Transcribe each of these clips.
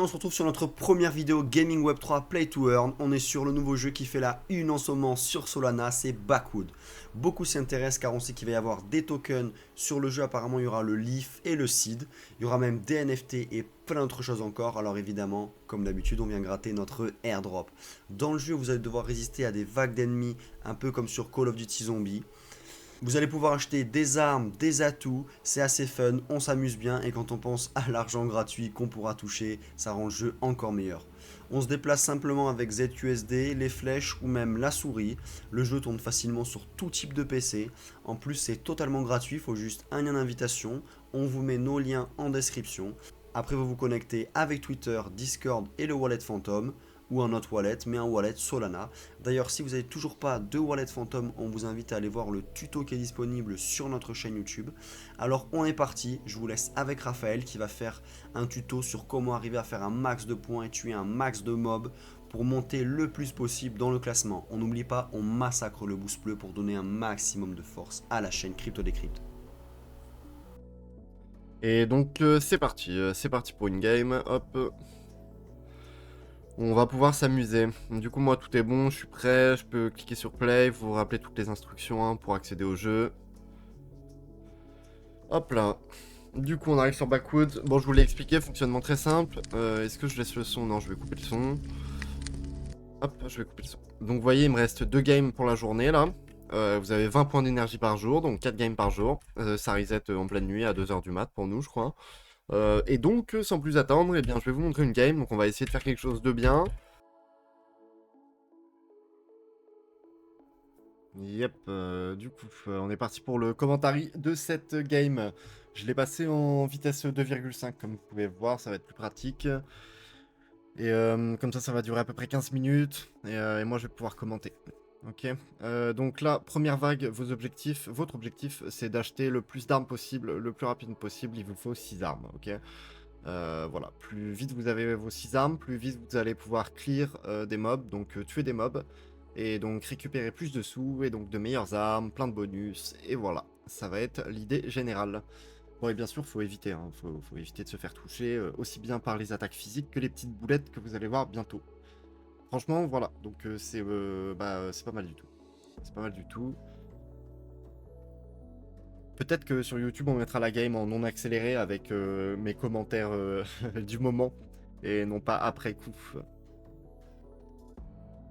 on se retrouve sur notre première vidéo Gaming Web 3 Play to Earn. On est sur le nouveau jeu qui fait la une en ce moment sur Solana, c'est Backwood. Beaucoup s'y intéressent car on sait qu'il va y avoir des tokens sur le jeu. Apparemment, il y aura le Leaf et le Seed. Il y aura même des NFT et plein d'autres choses encore. Alors évidemment, comme d'habitude, on vient gratter notre airdrop. Dans le jeu, vous allez devoir résister à des vagues d'ennemis, un peu comme sur Call of Duty Zombie. Vous allez pouvoir acheter des armes, des atouts, c'est assez fun, on s'amuse bien et quand on pense à l'argent gratuit qu'on pourra toucher, ça rend le jeu encore meilleur. On se déplace simplement avec ZQSD, les flèches ou même la souris. Le jeu tourne facilement sur tout type de PC. En plus, c'est totalement gratuit, il faut juste un lien d'invitation. On vous met nos liens en description. Après, vous vous connectez avec Twitter, Discord et le Wallet Phantom ou un autre wallet, mais un wallet Solana. D'ailleurs, si vous n'avez toujours pas de wallet Phantom, on vous invite à aller voir le tuto qui est disponible sur notre chaîne YouTube. Alors, on est parti, je vous laisse avec Raphaël qui va faire un tuto sur comment arriver à faire un max de points et tuer un max de mobs pour monter le plus possible dans le classement. On n'oublie pas, on massacre le boost bleu pour donner un maximum de force à la chaîne Crypto Decrypt. Et donc c'est parti pour une game, hop. On va pouvoir s'amuser. Du coup moi tout est bon, je suis prêt, je peux cliquer sur play, vous vous rappelez toutes les instructions hein, pour accéder au jeu. Hop là. Du coup on arrive sur Backwood. Bon je vous l'ai expliqué, fonctionnement très simple. Est-ce que je laisse le son? Non, je vais couper le son. Hop, je vais couper le son. Donc vous voyez il me reste 2 games pour la journée là. Vous avez 20 points d'énergie par jour, donc 4 games par jour. Ça reset en pleine nuit à 2h du mat pour nous je crois. Et donc, sans plus attendre, eh bien, je vais vous montrer une game. Donc, on va essayer de faire quelque chose de bien. Yep, du coup, on est parti pour le commentary de cette game. Je l'ai passé en vitesse 2,5, comme vous pouvez voir, ça va être plus pratique. Et comme ça va durer à peu près 15 minutes. Et moi, je vais pouvoir commenter. Ok, donc là, première vague, votre objectif, c'est d'acheter le plus d'armes possible, le plus rapide possible. Il vous faut 6 armes, ok. Voilà, plus vite vous avez vos 6 armes, plus vite vous allez pouvoir clear des mobs, donc tuer des mobs, et donc récupérer plus de sous, et donc de meilleures armes, plein de bonus, et voilà, ça va être l'idée générale. Bon, et bien sûr, faut éviter, hein, faut éviter de se faire toucher, aussi bien par les attaques physiques que les petites boulettes que vous allez voir bientôt. Franchement, voilà, donc c'est pas mal du tout. C'est pas mal du tout. Peut-être que sur YouTube, on mettra la game en non accéléré avec mes commentaires du moment et non pas après coup.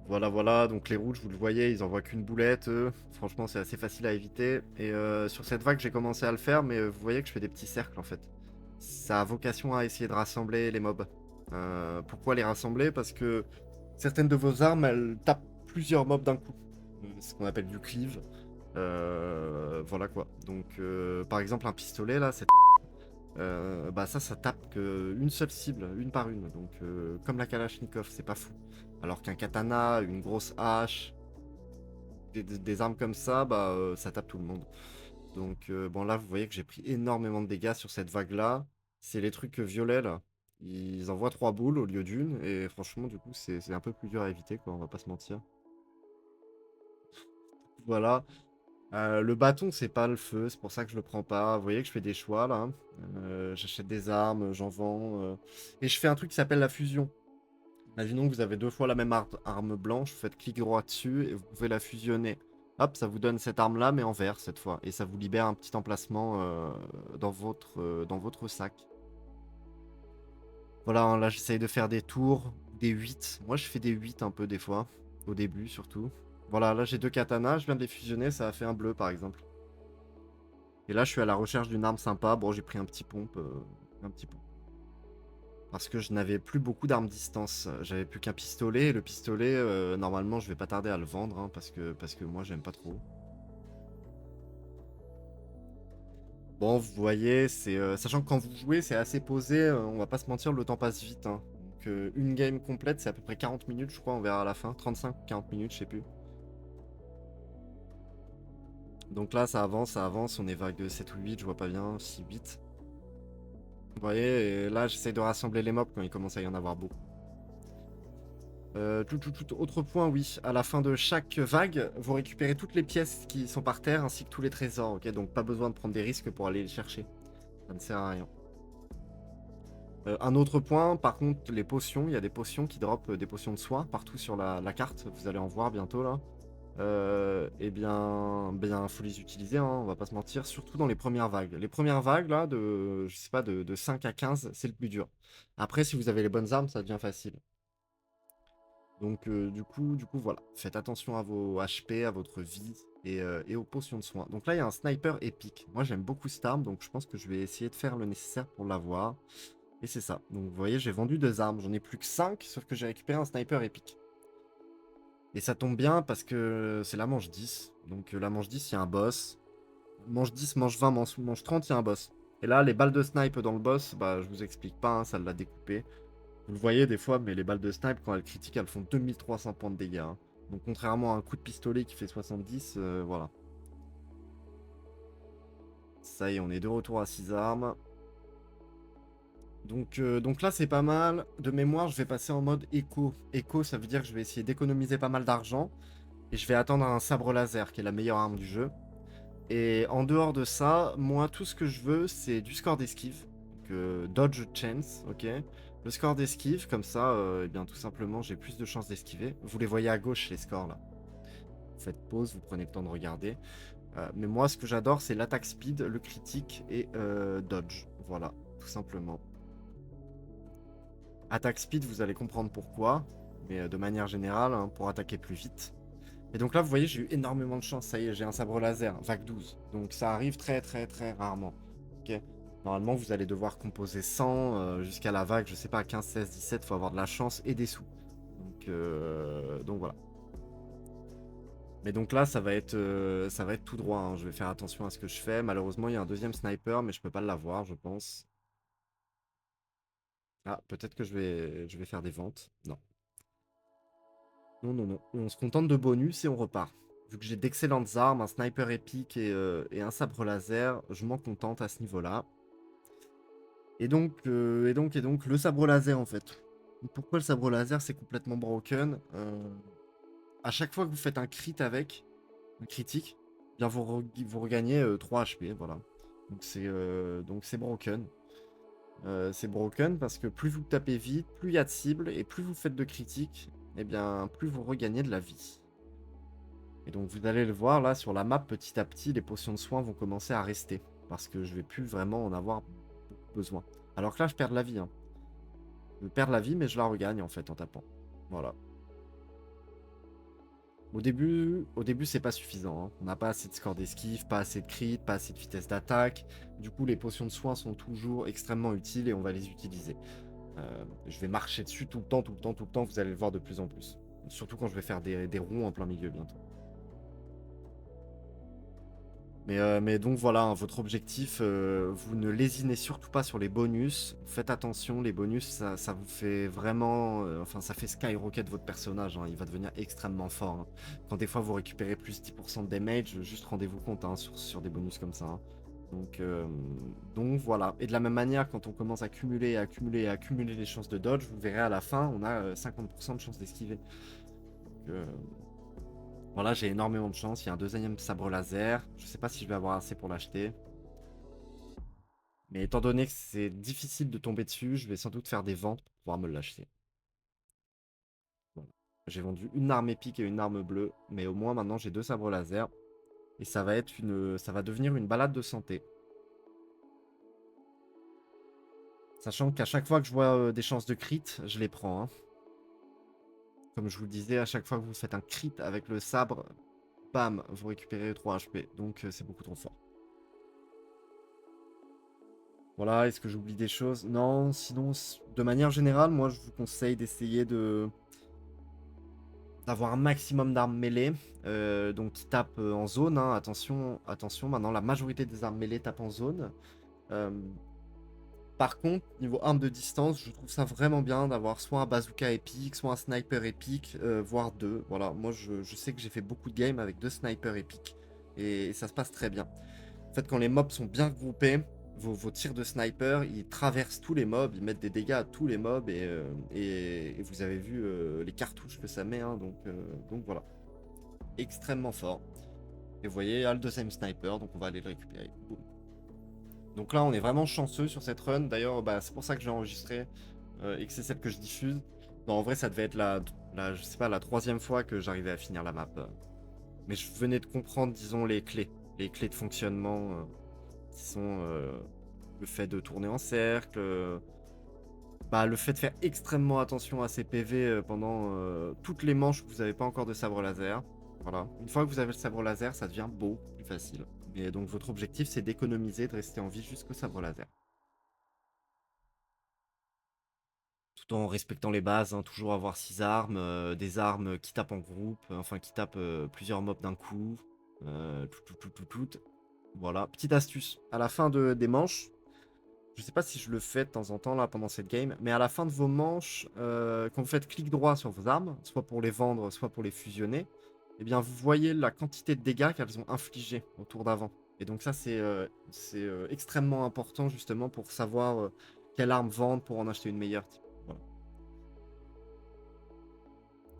Voilà, voilà, donc les rouges, vous le voyez, ils envoient qu'une boulette. Franchement, c'est assez facile à éviter. Et sur cette vague, j'ai commencé à le faire, mais vous voyez que je fais des petits cercles en fait. Ça a vocation à essayer de rassembler les mobs. Pourquoi les rassembler? Parce que certaines de vos armes, elles tapent plusieurs mobs d'un coup. C'est ce qu'on appelle du cleave. Voilà quoi. Donc, par exemple, un pistolet là, bah ça tape que une seule cible, une par une. Donc, comme la Kalachnikov, c'est pas fou. Alors qu'un katana, une grosse hache, des armes comme ça, bah ça tape tout le monde. Donc, bon, là, vous voyez que j'ai pris énormément de dégâts sur cette vague là. C'est les trucs violets là. Ils envoient 3 boules au lieu d'une. Et franchement, du coup, c'est un peu plus dur à éviter, quoi. On va pas se mentir. Voilà. Le bâton, c'est pas le feu, c'est pour ça que je le prends pas. Vous voyez que je fais des choix là. J'achète des armes, j'en vends. Et je fais un truc qui s'appelle la fusion. Imaginons que vous avez 2 fois la même arme blanche, vous faites clic droit dessus et vous pouvez la fusionner. Hop, ça vous donne cette arme là, mais en vert cette fois. Et ça vous libère un petit emplacement dans votre sac. Voilà, hein, là j'essaye de faire des tours, des 8. Moi je fais des 8 un peu des fois, au début surtout. Voilà, là j'ai 2 katanas, je viens de les fusionner, ça a fait un bleu par exemple. Et là je suis à la recherche d'une arme sympa. Bon, j'ai pris un petit pompe. Un petit pompe. Parce que je n'avais plus beaucoup d'armes distance. J'avais plus qu'un pistolet. Et le pistolet, normalement je vais pas tarder à le vendre. Hein, parce que moi j'aime pas trop. Bon, vous voyez, sachant que quand vous jouez, c'est assez posé. On va pas se mentir, le temps passe vite. Hein. Donc une game complète, c'est à peu près 40 minutes, je crois, on verra à la fin. 35 ou 40 minutes, je sais plus. Donc là, ça avance. On est vague 7 ou 8, je vois pas bien. 6, 8. Vous voyez, et là, j'essaie de rassembler les mobs quand il commence à y en avoir beaucoup. Autre point, oui. À la fin de chaque vague, vous récupérez toutes les pièces qui sont par terre ainsi que tous les trésors. Ok, donc pas besoin de prendre des risques pour aller les chercher. Ça ne sert à rien. Un autre point, par contre, les potions, il y a des potions qui drop des potions de soin partout sur la carte, vous allez en voir bientôt là. Eh bien, faut les utiliser, hein, on va pas se mentir, surtout dans les premières vagues. Les premières vagues là, je sais pas, de 5 à 15, c'est le plus dur. Après, si vous avez les bonnes armes, ça devient facile. Donc du coup, voilà. Faites attention à vos HP, à votre vie et aux potions de soin. Donc là, il y a un sniper épique. Moi, j'aime beaucoup cette arme, donc je pense que je vais essayer de faire le nécessaire pour l'avoir. Et c'est ça. Donc vous voyez, j'ai vendu 2 armes. J'en ai plus que 5, sauf que j'ai récupéré un sniper épique. Et ça tombe bien parce que c'est la manche 10. Donc la manche 10, il y a un boss. Manche 10, manche 20, manche 30, il y a un boss. Et là, les balles de snipe dans le boss, bah je vous explique pas, hein, ça l'a découpé. Vous le voyez des fois, mais les balles de snipe, quand elles critiquent, elles font 2300 points de dégâts, hein. Donc contrairement à un coup de pistolet qui fait 70, voilà. Ça y est, on est de retour à 6 armes. Donc là, c'est pas mal. De mémoire, je vais passer en mode écho. Écho, ça veut dire que je vais essayer d'économiser pas mal d'argent. Et je vais attendre un sabre laser, qui est la meilleure arme du jeu. Et en dehors de ça, moi, tout ce que je veux, c'est du score d'esquive. Donc, dodge chance, ok. Le score d'esquive, comme ça, eh bien, tout simplement, j'ai plus de chances d'esquiver. Vous les voyez à gauche, les scores, là. Vous faites pause, vous prenez le temps de regarder. Mais moi, ce que j'adore, c'est l'attaque speed, le critique et dodge. Voilà, tout simplement. Attaque speed, vous allez comprendre pourquoi. Mais de manière générale, hein, pour attaquer plus vite. Et donc là, vous voyez, j'ai eu énormément de chance. Ça y est, j'ai un sabre laser, vague 12. Donc ça arrive très très très rarement. Ok. Normalement, vous allez devoir composer 100 jusqu'à la vague, je sais pas, 15, 16, 17. Faut avoir de la chance et des sous. Donc voilà. Mais donc là, ça va être tout droit, hein. Je vais faire attention à ce que je fais. Malheureusement, il y a un deuxième sniper, mais je peux pas l'avoir, je pense. Ah, peut-être que je vais faire des ventes. Non. Non, non, non. On se contente de bonus et on repart. Vu que j'ai d'excellentes armes, un sniper épique et un sabre laser, je m'en contente à ce niveau-là. Et donc, le sabre laser en fait. Pourquoi le sabre laser c'est complètement broken? À chaque fois que vous faites un crit avec, un critique, eh bien vous regagnez 3 HP, voilà. Donc c'est broken. C'est broken parce que plus vous tapez vite, plus il y a de cibles, et plus vous faites de critiques, et bien plus vous regagnez de la vie. Et donc vous allez le voir là sur la map, petit à petit, les potions de soins vont commencer à rester. Parce que je vais plus vraiment en avoir besoin. Alors que là, je perds de la vie, hein. Je perds de la vie, mais je la regagne en fait en tapant. Voilà. Au début c'est pas suffisant, hein. On n'a pas assez de score d'esquive, pas assez de crit, pas assez de vitesse d'attaque. Du coup, les potions de soins sont toujours extrêmement utiles et on va les utiliser. Je vais marcher dessus tout le temps, tout le temps, tout le temps. Vous allez le voir de plus en plus. Surtout quand je vais faire des ronds en plein milieu bientôt. Mais donc voilà, hein, votre objectif, vous ne lésinez surtout pas sur les bonus. Faites attention, les bonus, ça vous fait vraiment... enfin, ça fait skyrocket votre personnage, hein. Il va devenir extrêmement fort, hein. Quand des fois vous récupérez plus 10% de damage, juste rendez-vous compte, hein, sur des bonus comme ça, hein. Donc voilà. Et de la même manière, quand on commence à cumuler, accumuler les chances de dodge, vous verrez à la fin, on a 50% de chances d'esquiver. Donc, voilà, j'ai énormément de chance. Il y a un deuxième sabre laser. Je sais pas si je vais avoir assez pour l'acheter. Mais étant donné que c'est difficile de tomber dessus, je vais sans doute faire des ventes pour pouvoir me l'acheter. Voilà. J'ai vendu une arme épique et une arme bleue. Mais au moins maintenant j'ai 2 sabres laser. Et ça va devenir une balade de santé. Sachant qu'à chaque fois que je vois des chances de crit, je les prends, hein. Comme je vous le disais, à chaque fois que vous faites un crit avec le sabre, bam, vous récupérez 3 HP. Donc c'est beaucoup trop fort. Voilà, est-ce que j'oublie des choses? Non, sinon, de manière générale, moi je vous conseille d'essayer d'avoir un maximum d'armes mêlées, donc qui tapent en zone, hein. Attention, attention, maintenant la majorité des armes mêlées tapent en zone. Euh, Par contre, niveau arme de distance, je trouve ça vraiment bien d'avoir soit un bazooka épique, soit un sniper épique, voire deux. Voilà, moi je sais que j'ai fait beaucoup de games avec 2 snipers épiques et ça se passe très bien. En fait, quand les mobs sont bien groupés, vos tirs de sniper, ils traversent tous les mobs, ils mettent des dégâts à tous les mobs et vous avez vu les cartouches que ça met, hein, donc voilà. Extrêmement fort. Et vous voyez, il y a le deuxième sniper, donc on va aller le récupérer. Boum. Donc là, on est vraiment chanceux sur cette run. D'ailleurs, bah, c'est pour ça que j'ai enregistré et que c'est celle que je diffuse. Non, en vrai, ça devait être je sais pas, la troisième fois que j'arrivais à finir la map. Mais je venais de comprendre, disons, les clés de fonctionnement qui sont le fait de tourner en cercle, bah, le fait de faire extrêmement attention à ses PV pendant toutes les manches où vous n'avez pas encore de sabre laser. Voilà. Une fois que vous avez le sabre laser, ça devient beaucoup plus facile. Et donc votre objectif, c'est d'économiser, de rester en vie jusqu'au sabre laser. Tout en respectant les bases, hein, toujours avoir 6 armes, des armes qui tapent en groupe, enfin qui tapent plusieurs mobs d'un coup. Tout. Voilà, petite astuce. À la fin des manches, je sais pas si je le fais de temps en temps là pendant cette game, mais à la fin de vos manches, quand vous faites clic droit sur vos armes, soit pour les vendre, soit pour les fusionner, eh bien vous voyez la quantité de dégâts qu'elles ont infligés au tour d'avant. Et donc ça c'est extrêmement important justement pour savoir quelle arme vendre pour en acheter une meilleure. Voilà.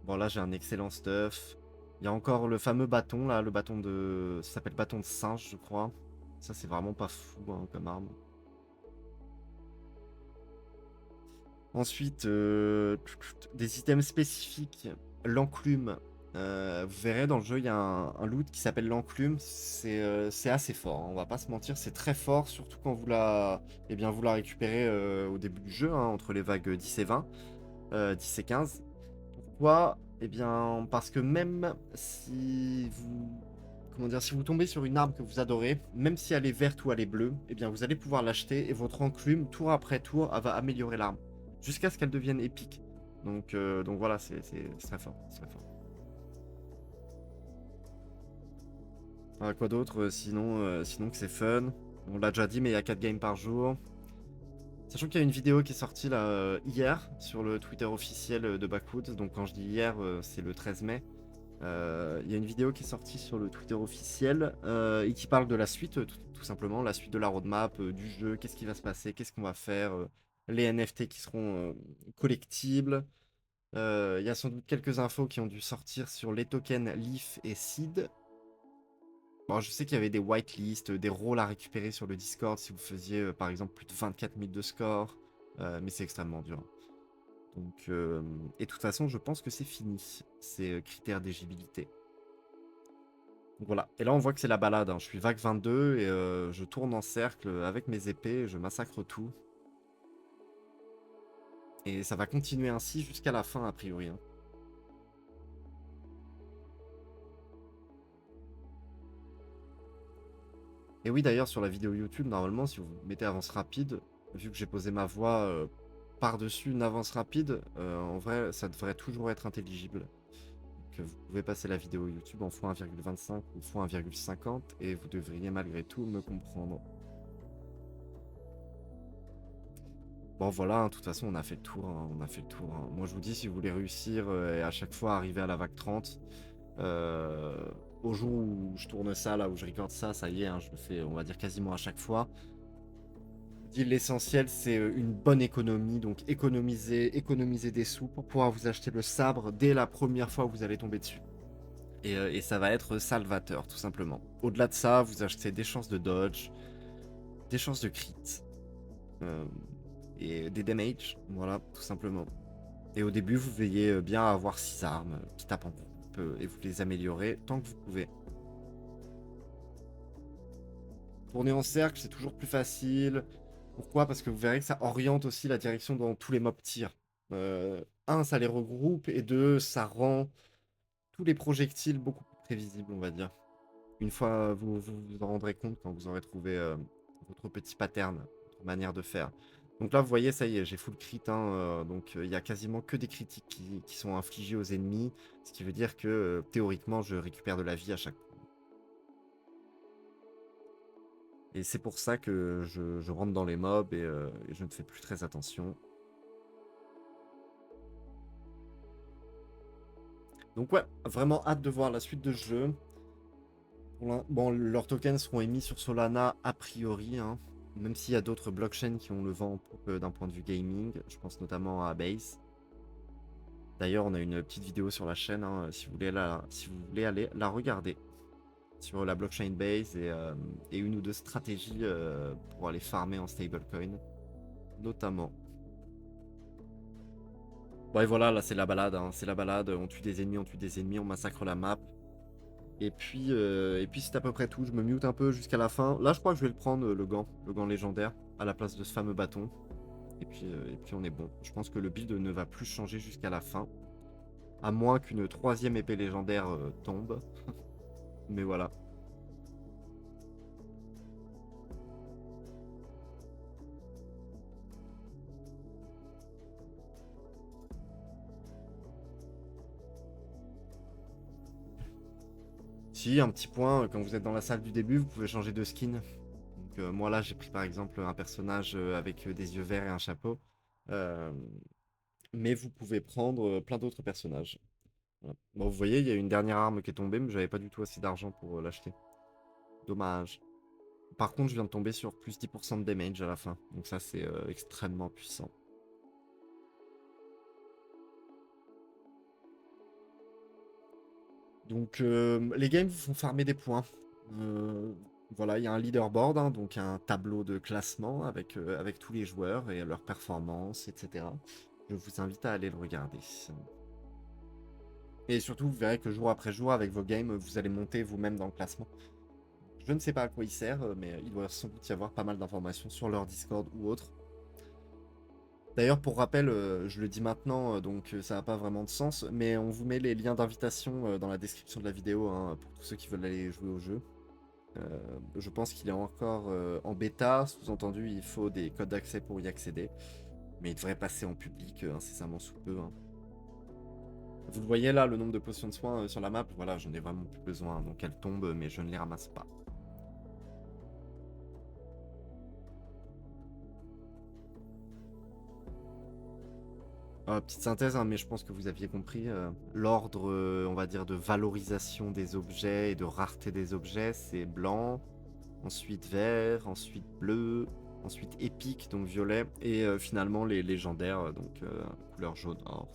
Bon là j'ai un excellent stuff. Il y a encore le fameux bâton là, le bâton de... Ça s'appelle bâton de singe je crois. Ça c'est vraiment pas fou hein, comme arme. Ensuite, des items spécifiques. L'enclume. Vous verrez dans le jeu, il y a un loot qui s'appelle l'enclume. C'est assez fort, hein, on va pas se mentir, c'est très fort, surtout quand eh bien, vous la récupérez au début du jeu, hein, entre les vagues 10 et 20, 10 et 15. Pourquoi? Eh bien, parce que même si vous... Comment dire, si vous tombez sur une arme que vous adorez, même si elle est verte ou elle est bleue, eh bien vous allez pouvoir l'acheter et votre enclume, tour après tour, elle va améliorer l'arme jusqu'à ce qu'elle devienne épique. Donc voilà, c'est très fort. C'est très fort. Quoi d'autre sinon que c'est fun. On l'a déjà dit, mais il y a 4 games par jour. Sachant qu'il y a une vidéo qui est sortie là hier sur le Twitter officiel de Backwood. Donc quand je dis hier, c'est le 13 mai. Il y a une vidéo qui est sortie sur le Twitter officiel et qui parle de la suite, tout simplement, la suite de la roadmap, du jeu, qu'est-ce qui va se passer, qu'est-ce qu'on va faire, les NFT qui seront collectibles. Il y a sans doute quelques infos qui ont dû sortir sur les tokens Leaf et Seed. Bon, je sais qu'il y avait des whitelists, des rôles à récupérer sur le Discord si vous faisiez par exemple plus de 24 000 de score, mais c'est extrêmement dur. Donc, et de toute façon, je pense que c'est fini, ces critères d'éligibilité. Donc voilà, et là on voit que c'est la balade, hein. Je suis vague 22 et je tourne en cercle avec mes épées, je massacre tout. Et ça va continuer ainsi jusqu'à la fin a priori, hein. Et oui d'ailleurs sur la vidéo YouTube, normalement si vous mettez avance rapide, vu que j'ai posé ma voix par-dessus une avance rapide, en vrai ça devrait toujours être intelligible. Donc vous pouvez passer la vidéo YouTube en x1,25 ou x1,50 et vous devriez malgré tout me comprendre. Bon voilà, hein, de toute façon on a fait le tour, hein, on a fait le tour, hein. Moi je vous dis, si vous voulez réussir et à chaque fois arriver à la vague 30, au jour où je tourne ça, là où je recorde ça, ça y est, hein, je le fais on va dire quasiment à chaque fois. Je dis l'essentiel c'est une bonne économie, donc économiser des sous pour pouvoir vous acheter le sabre dès la première fois où vous allez tomber dessus. Et ça va être salvateur tout simplement. Au-delà de ça, vous achetez des chances de dodge, des chances de crit. Et des damage, voilà, tout simplement. Et au début, vous veillez bien à avoir 6 armes qui tapent en groupe et vous les améliorez tant que vous pouvez. Tourner en cercle, c'est toujours plus facile. Pourquoi? Parce que vous verrez que ça oriente aussi la direction dont tous les mobs tirent. Un, ça les regroupe, et deux, ça rend tous les projectiles beaucoup plus prévisibles, on va dire. Une fois, vous en rendrez compte quand vous aurez trouvé votre petit pattern, votre manière de faire. Donc là, vous voyez, ça y est, j'ai full crit, hein, donc il y a quasiment que des critiques qui sont infligées aux ennemis, ce qui veut dire que théoriquement, je récupère de la vie à chaque coup. Et c'est pour ça que je rentre dans les mobs et je ne fais plus très attention. Donc ouais, vraiment hâte de voir la suite de ce jeu. Bon, leurs tokens seront émis sur Solana a priori, hein, même s'il y a d'autres blockchains qui ont le vent d'un point de vue gaming. Je pense notamment à Base. D'ailleurs, on a une petite vidéo sur la chaîne, hein, si vous voulez aller la regarder. sur la blockchain base et une ou deux stratégies pour aller farmer en stablecoin, notamment. Ouais, voilà, là c'est la balade, hein, c'est la balade. On tue des ennemis, on massacre la map. Et puis c'est à peu près tout. Je me mute un peu jusqu'à la fin. Là, je crois que je vais le prendre, le gant légendaire, à la place de ce fameux bâton. Et puis on est bon. Je pense que le build ne va plus changer jusqu'à la fin. À moins qu'une troisième épée légendaire tombe. Mais voilà. Si, un petit point, quand vous êtes dans la salle du début, vous pouvez changer de skin. Donc moi là, j'ai pris par exemple un personnage avec des yeux verts et un chapeau. Euh, mais vous pouvez prendre plein d'autres personnages. Voilà. Bon, vous voyez, il y a une dernière arme qui est tombée, mais j'avais pas du tout assez d'argent pour l'acheter. Dommage. Par contre, je viens de tomber sur plus 10% de damage à la fin. Donc ça, c'est extrêmement puissant. Donc les games vous font farmer des points. Voilà, il y a un leaderboard, hein, donc un tableau de classement avec tous les joueurs et leurs performances, etc. Je vous invite à aller le regarder. Et surtout, vous verrez que jour après jour, avec vos games, vous allez monter vous-même dans le classement. Je ne sais pas à quoi il sert, mais il doit sans doute y avoir pas mal d'informations sur leur Discord ou autre. D'ailleurs, pour rappel, je le dis maintenant, donc ça n'a pas vraiment de sens, mais on vous met les liens d'invitation dans la description de la vidéo, hein, pour tous ceux qui veulent aller jouer au jeu. Je pense qu'il est encore en bêta, sous-entendu, il faut des codes d'accès pour y accéder. Mais il devrait passer en public incessamment sous peu, hein. Vous le voyez là, le nombre de potions de soins sur la map, voilà, j'en ai vraiment plus besoin, hein, donc elles tombent, mais je ne les ramasse pas. Petite synthèse, hein, mais je pense que vous aviez compris, l'ordre, on va dire, de valorisation des objets et de rareté des objets, c'est blanc, ensuite vert, ensuite bleu, ensuite épique, donc violet, et finalement les légendaires, donc couleur jaune or.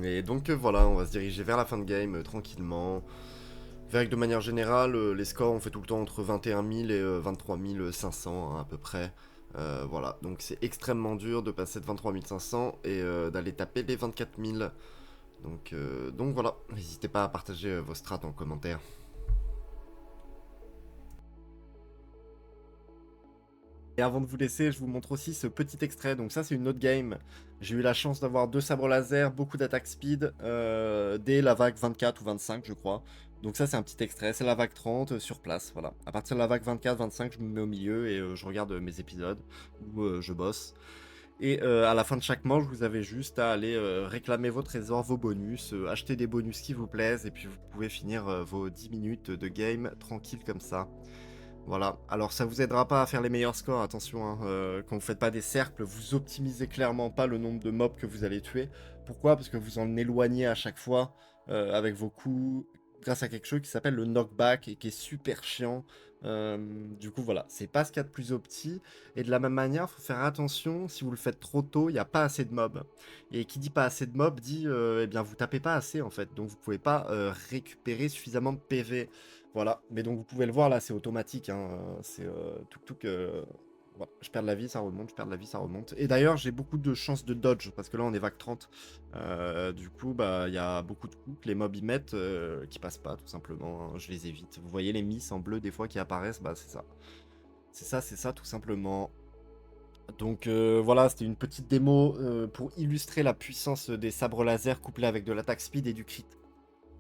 Et donc voilà, on va se diriger vers la fin de game tranquillement. Avec de manière générale, les scores on fait tout le temps entre 21 000 et 23 500 hein, à peu près. Voilà, donc c'est extrêmement dur de passer de 23 500 et d'aller taper les 24 000. Donc voilà, n'hésitez pas à partager vos strats en commentaire. Et avant de vous laisser, je vous montre aussi ce petit extrait. Donc ça, c'est une autre game. J'ai eu la chance d'avoir 2 sabres laser, beaucoup d'attaque speed, dès la vague 24 ou 25, je crois. Donc ça, c'est un petit extrait. C'est la vague 30 sur place, voilà. À partir de la vague 24-25, je me mets au milieu et je regarde mes épisodes où je bosse. Et à la fin de chaque manche, vous avez juste à aller réclamer vos trésors, vos bonus, acheter des bonus qui vous plaisent, et puis vous pouvez finir vos 10 minutes de game tranquille comme ça. Voilà, alors ça vous aidera pas à faire les meilleurs scores, attention, hein. Quand vous faites pas des cercles, vous optimisez clairement pas le nombre de mobs que vous allez tuer. Pourquoi? Parce que vous en éloignez à chaque fois avec vos coups, grâce à quelque chose qui s'appelle le knockback et qui est super chiant. Du coup voilà, c'est pas ce qu'il y a de plus opti. Et de la même manière, faut faire attention, si vous le faites trop tôt, il n'y a pas assez de mobs. Et qui dit pas assez de mobs dit, eh bien vous tapez pas assez en fait, donc vous pouvez pas récupérer suffisamment de PV. Voilà, mais donc vous pouvez le voir là, c'est automatique, hein, c'est tout. Voilà. Je perds de la vie, ça remonte, je perds de la vie, ça remonte. Et d'ailleurs, j'ai beaucoup de chances de dodge, parce que là on est vague 30. Du coup, bah il y a beaucoup de coups que les mobs y mettent qui passent pas, tout simplement, hein. Je les évite. Vous voyez les miss en bleu des fois qui apparaissent, bah c'est ça. C'est ça, tout simplement. Donc voilà, c'était une petite démo pour illustrer la puissance des sabres laser couplés avec de l'attaque speed et du crit.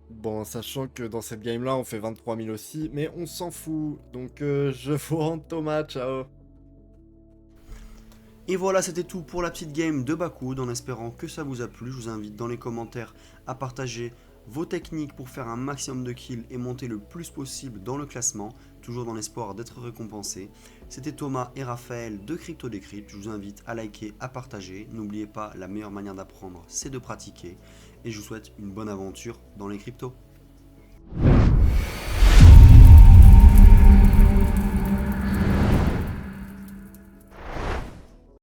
Bon, sachant que dans cette game-là, on fait 23 000 aussi, mais on s'en fout. Donc, je vous rends Thomas, ciao. Et voilà, c'était tout pour la petite game de Backwood, en espérant que ça vous a plu. Je vous invite dans les commentaires à partager vos techniques pour faire un maximum de kills et monter le plus possible dans le classement, toujours dans l'espoir d'être récompensé. C'était Thomas et Raphaël de Crypto Decrypt. Je vous invite à liker, à partager. N'oubliez pas, la meilleure manière d'apprendre, c'est de pratiquer. Et je vous souhaite une bonne aventure dans les cryptos.